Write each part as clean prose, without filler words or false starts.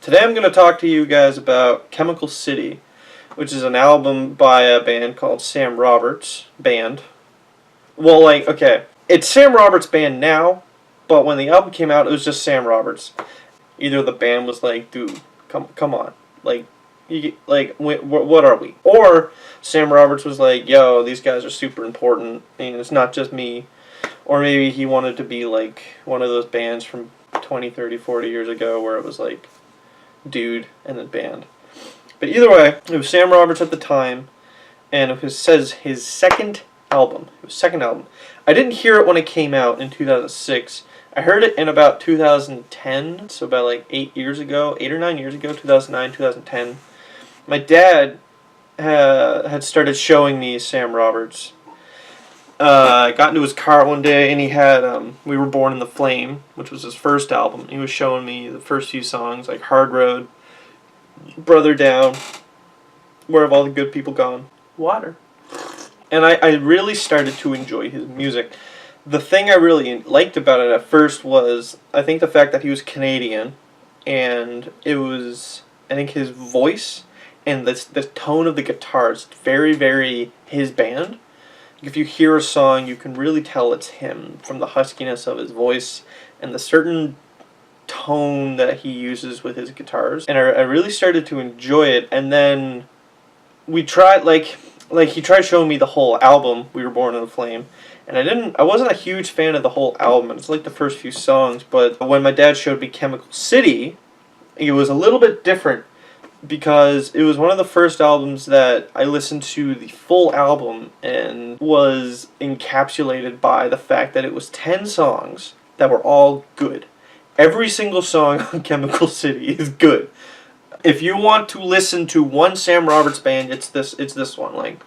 Today I'm going to talk to you guys about Chemical City, which is an album by a band called Sam Roberts Band. Well, okay, it's Sam Roberts Band now, but when the album came out, it was just Sam Roberts. Either the band was like, dude, come on, what are we? Or Sam Roberts was like, yo, these guys are super important, and it's not just me. Or maybe he wanted to be like one of those bands from 20, 30, 40 years ago where it was like dude and then band. But either way, it was Sam Roberts at the time, and it says his second album. It was second album. I didn't hear it when it came out in 2006. I heard it in about 2010, so about like 8 or 9 years ago, 2009, 2010. My dad had started showing me Sam Roberts. I got into his car one day and he had We Were Born in the Flame, which was his first album. He was showing me the first few songs, like Hard Road, Brother Down, Where Have All the Good People Gone? Water. And I really started to enjoy his music. The thing I really liked about it at first was, I think, the fact that he was Canadian, and it was, I think, his voice and the tone of the guitars, very, very his band. If you hear a song, you can really tell it's him from the huskiness of his voice and the certain tone that he uses with his guitars. And I really started to enjoy it. And then we tried, he tried showing me the whole album, We Were Born in the Flame. And I wasn't a huge fan of the whole album. It's like the first few songs. But when my dad showed me Chemical City, it was a little bit different, because it was one of the first albums that I listened to the full album and was encapsulated by the fact that it was 10 songs that were all good. Every single song on Chemical City is good. If you want to listen to one Sam Roberts band, it's this one.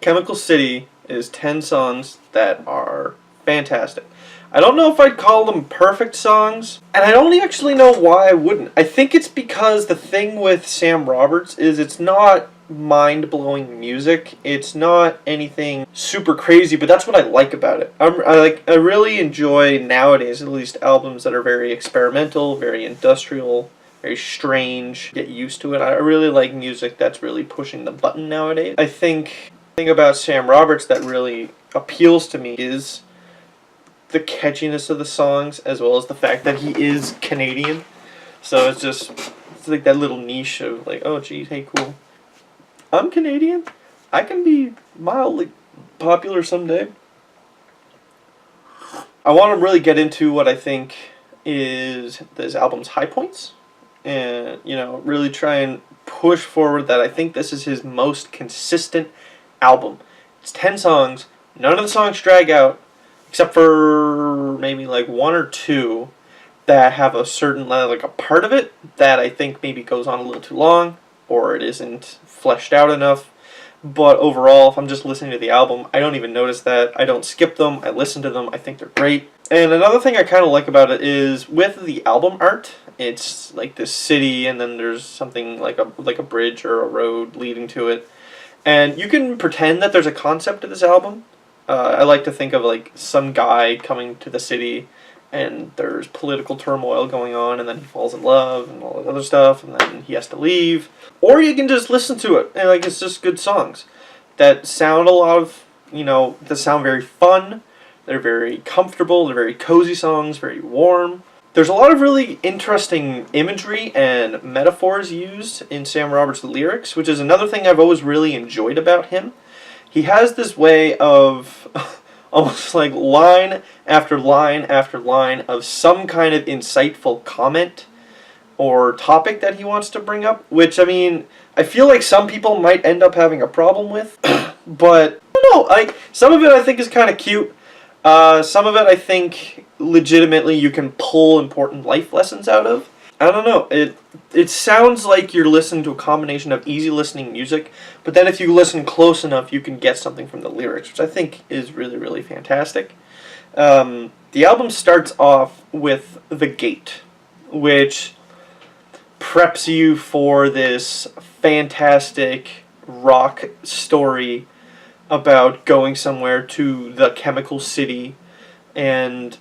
Chemical City is 10 songs that are fantastic. I don't know if I'd call them perfect songs, and I don't actually know why I wouldn't. I think it's because the thing with Sam Roberts is it's not mind-blowing music. It's not anything super crazy, but that's what I like about it. I really enjoy, nowadays at least, albums that are very experimental, very industrial, very strange. Get used to it. I really like music that's really pushing the button nowadays. I think the thing about Sam Roberts that really appeals to me is the catchiness of the songs, as well as the fact that he is Canadian. So it's like that little niche of like, oh geez, hey, cool, I'm Canadian, I can be mildly popular someday. I want to really get into what I think is this album's high points, and really try and push forward that I think this is his most consistent album. It's 10 songs, none of the songs drag out, except for maybe like one or two that have a certain, like a part of it that I think maybe goes on a little too long, or it isn't fleshed out enough. But overall, if I'm just listening to the album, I don't even notice that. I don't skip them. I listen to them. I think they're great. And another thing I kind of like about it is with the album art, it's like this city, and then there's something like a bridge or a road leading to it. And you can pretend that there's a concept to this album. I like to think of like some guy coming to the city and there's political turmoil going on, and then he falls in love and all that other stuff, and then he has to leave. Or you can just listen to it and it's just good songs that sound that sound very fun. They're very comfortable. They're very cozy songs, very warm. There's a lot of really interesting imagery and metaphors used in Sam Roberts' lyrics, which is another thing I've always really enjoyed about him. He has this way of almost like line after line after line of some kind of insightful comment or topic that he wants to bring up, which, I feel like some people might end up having a problem with, but I don't know, some of it I think is kind of cute. Some of it I think legitimately you can pull important life lessons out of. I don't know, it sounds like you're listening to a combination of easy listening music, but then if you listen close enough, you can get something from the lyrics, which I think is really, really fantastic. The album starts off with The Gate, which preps you for this fantastic rock story about going somewhere to the Chemical City, and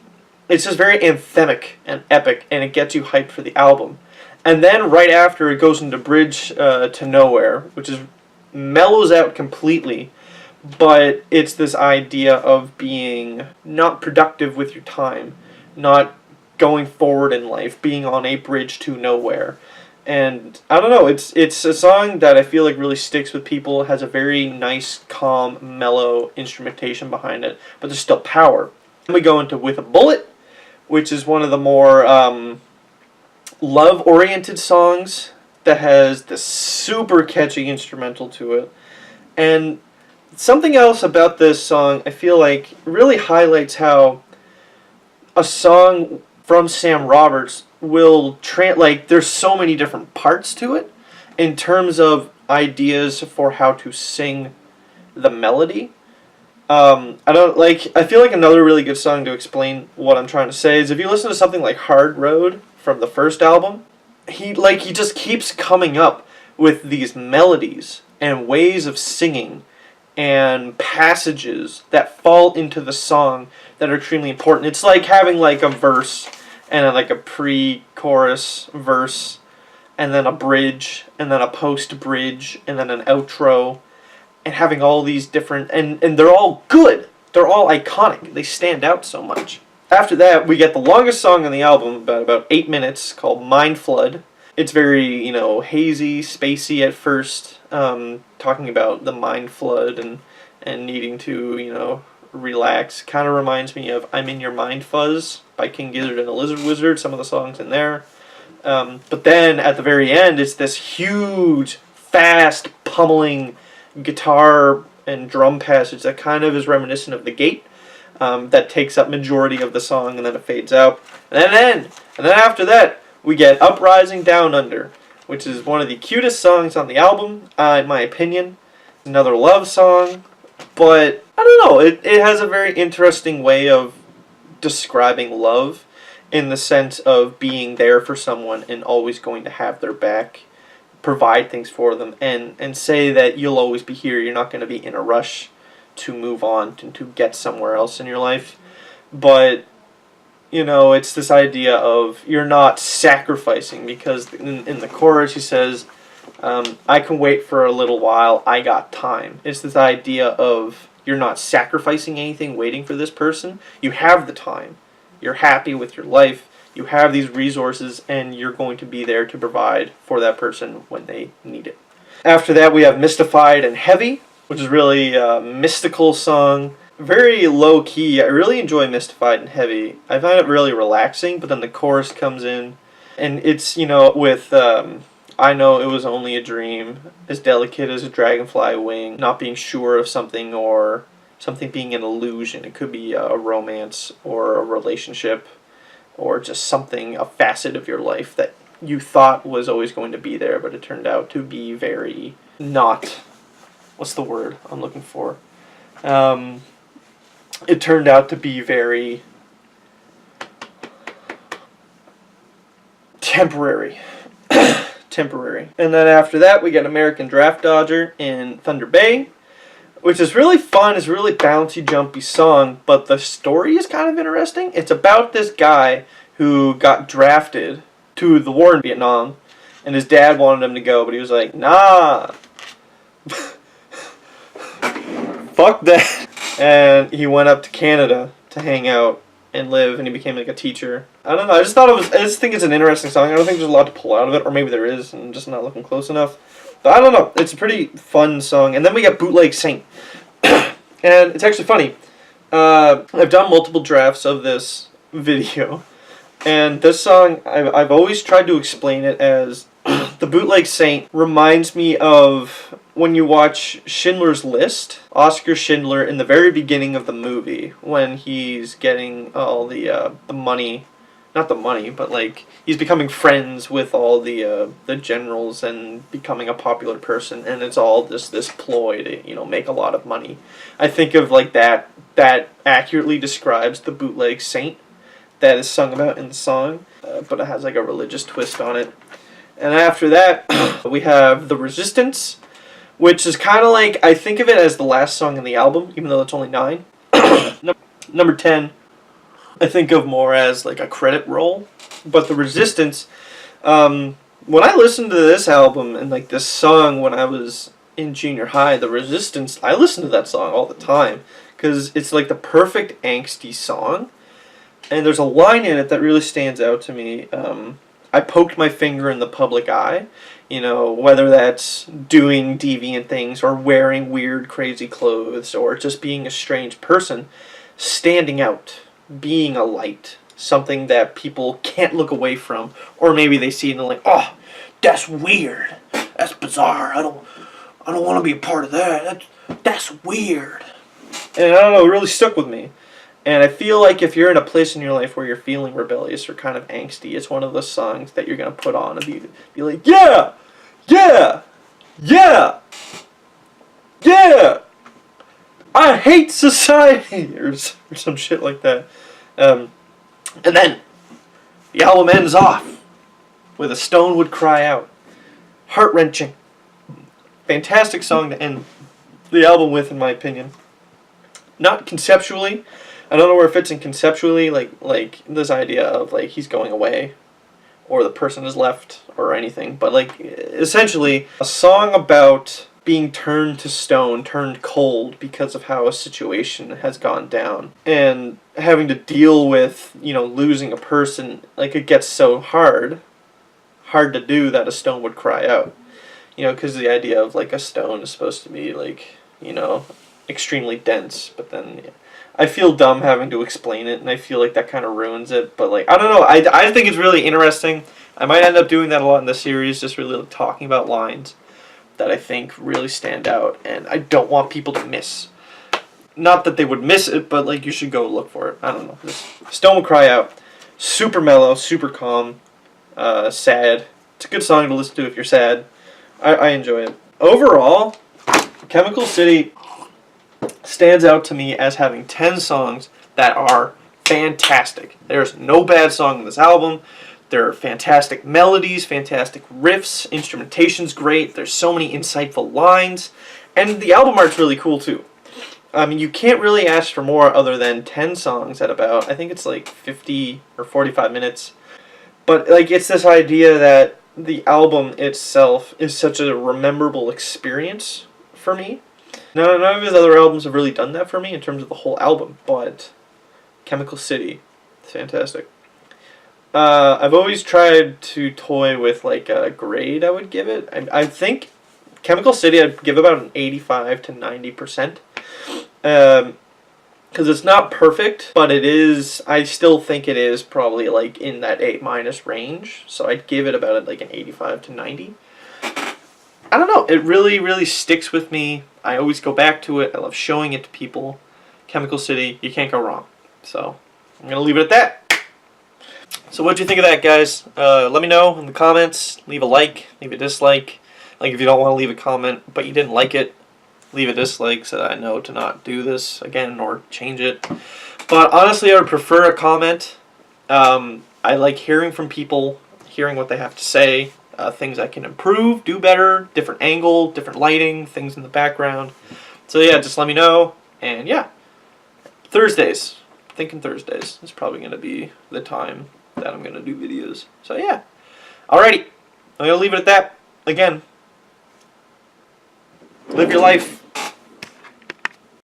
it's just very anthemic and epic, and it gets you hyped for the album. And then right after it goes into Bridge to Nowhere, which is mellows out completely, but it's this idea of being not productive with your time, not going forward in life, being on a bridge to nowhere. And I don't know, it's a song that I feel like really sticks with people. It has a very nice, calm, mellow instrumentation behind it, but there's still power. Then we go into With a Bullet, which is one of the more love-oriented songs that has this super catchy instrumental to it. And something else about this song, I feel like, really highlights how a song from Sam Roberts will there's so many different parts to it in terms of ideas for how to sing the melody. I feel like another really good song to explain what I'm trying to say is if you listen to something like Hard Road from the first album, he just keeps coming up with these melodies and ways of singing and passages that fall into the song that are extremely important. It's like having like a verse and then like a pre-chorus verse and then a bridge and then a post-bridge and then an outro and having all these different and they're all good. They're all iconic. They stand out so much. After that, we get the longest song on the album, about 8 minutes, called Mind Flood. It's very, hazy, spacey at first, talking about the mind flood and needing to, relax. Kind of reminds me of I'm in Your Mind Fuzz by King Gizzard and the Lizard Wizard, some of the songs in there. But then at the very end, it's this huge, fast, pummeling guitar and drum passage that kind of is reminiscent of The Gate, that takes up majority of the song, and then it fades out. And then after that, we get Uprising Down Under, which is one of the cutest songs on the album, in my opinion. Another love song, but I don't know, it has a very interesting way of describing love in the sense of being there for someone and always going to have their back, provide things for them, and say that you'll always be here, you're not going to be in a rush to move on and to get somewhere else in your life. But it's this idea of you're not sacrificing, because in the chorus he says, I can wait for a little while, I got time. It's this idea of you're not sacrificing anything waiting for this person. You have the time. You're happy with your life. You have these resources, and you're going to be there to provide for that person when they need it. After that, we have Mystified and Heavy, which is really a mystical song. Very low key. I really enjoy Mystified and Heavy. I find it really relaxing, but then the chorus comes in, and it's, with I know it was only a dream, as delicate as a dragonfly wing, not being sure of something or something being an illusion. It could be a romance or a relationship or just something, a facet of your life that you thought was always going to be there, but it turned out to be very not, what's the word I'm looking for? It turned out to be very temporary. Temporary. And then after that, we get American Draft Dodger in Thunder Bay, which is really fun. It's a really bouncy, jumpy song, but the story is kind of interesting. It's about this guy who got drafted to the war in Vietnam, and his dad wanted him to go, but he was like, nah, fuck that. And he went up to Canada to hang out and live, and he became like a teacher. I don't know, I just think it's an interesting song. I don't think there's a lot to pull out of it, or maybe there is, and I'm just not looking close enough. But I don't know, it's a pretty fun song. And then we got Bootleg Saint. And it's actually funny. I've done multiple drafts of this video, and this song, I've always tried to explain it as the Bootleg Saint reminds me of when you watch Schindler's List, Oscar Schindler in the very beginning of the movie, when he's getting all the money, not the money, but like he's becoming friends with all the generals and becoming a popular person, and it's all this ploy to make a lot of money. I think of like that accurately describes the Bootleg Saint that is sung about in the song, but it has like a religious twist on it. And after that, we have The Resistance, which is kind of like, I think of it as the last song in the album, even though it's only 9. Number 10, I think of more as like a credit roll. But The Resistance, when I listened to this album and like this song when I was in junior high, The Resistance, I listened to that song all the time because it's like the perfect angsty song. And there's a line in it that really stands out to me. I poked my finger in the public eye. You know, whether that's doing deviant things or wearing weird, crazy clothes or just being a strange person, standing out, being a light, something that people can't look away from, or maybe they see it and they're like, oh, that's weird, that's bizarre. I don't want to be a part of that. That's weird. And I don't know, it really stuck with me. And I feel like if you're in a place in your life where you're feeling rebellious or kind of angsty, it's one of those songs that you're going to put on and be like, yeah, yeah, yeah, yeah, I hate society, or some shit like that. And then the album ends off with A Stone Would Cry Out. Heart-wrenching. Fantastic song to end the album with, in my opinion. Not conceptually. I don't know where it fits in conceptually, like this idea of like he's going away or the person is left or anything, but like essentially a song about being turned to stone, turned cold because of how a situation has gone down and having to deal with, you know, losing a person. Like it gets so hard to do that a stone would cry out. You know, because the idea of like a stone is supposed to be like, you know, extremely dense, but then yeah. I feel dumb having to explain it, and I feel like that kind of ruins it. But like, I don't know. I think it's really interesting. I might end up doing that a lot in this series, just really like, talking about lines that I think really stand out, and I don't want people to miss. Not that they would miss it, but like you should go look for it. I don't know. Just Stone Will Cry Out. Super mellow, super calm, sad. It's a good song to listen to if you're sad. I enjoy it. Overall, Chemical City stands out to me as having 10 songs that are fantastic. There's no bad song in this album. There are fantastic melodies, fantastic riffs, instrumentation's great. There's so many insightful lines, and the album art's really cool too. I mean, you can't really ask for more other than 10 songs at about, I think it's like 50 or 45 minutes. But like it's this idea that the album itself is such a rememberable experience for me. None of his other albums have really done that for me in terms of the whole album, but Chemical City, it's fantastic. I've always tried to toy with like a grade I would give it. I think Chemical City I'd give about an 85 to 90%. Because it's not perfect, but it is, I still think it is probably like in that A- range. So I'd give it about like an 85 to 90. I don't know, it really, really sticks with me. I always go back to it. I love showing it to people. Chemical City, you can't go wrong. So I'm going to leave it at that. So what do you think of that, guys? Let me know in the comments. Leave a like, leave a dislike. Like if you don't want to leave a comment, but you didn't like it, leave a dislike so that I know to not do this again or change it. But honestly, I would prefer a comment. I like hearing from people, hearing what they have to say, things I can improve, do better, different angle, different lighting, things in the background. So yeah, just let me know. And yeah, Thursdays. Thinking Thursdays is probably going to be the time that I'm going to do videos. So yeah. Alrighty. I'm going to leave it at that. Again, live your life.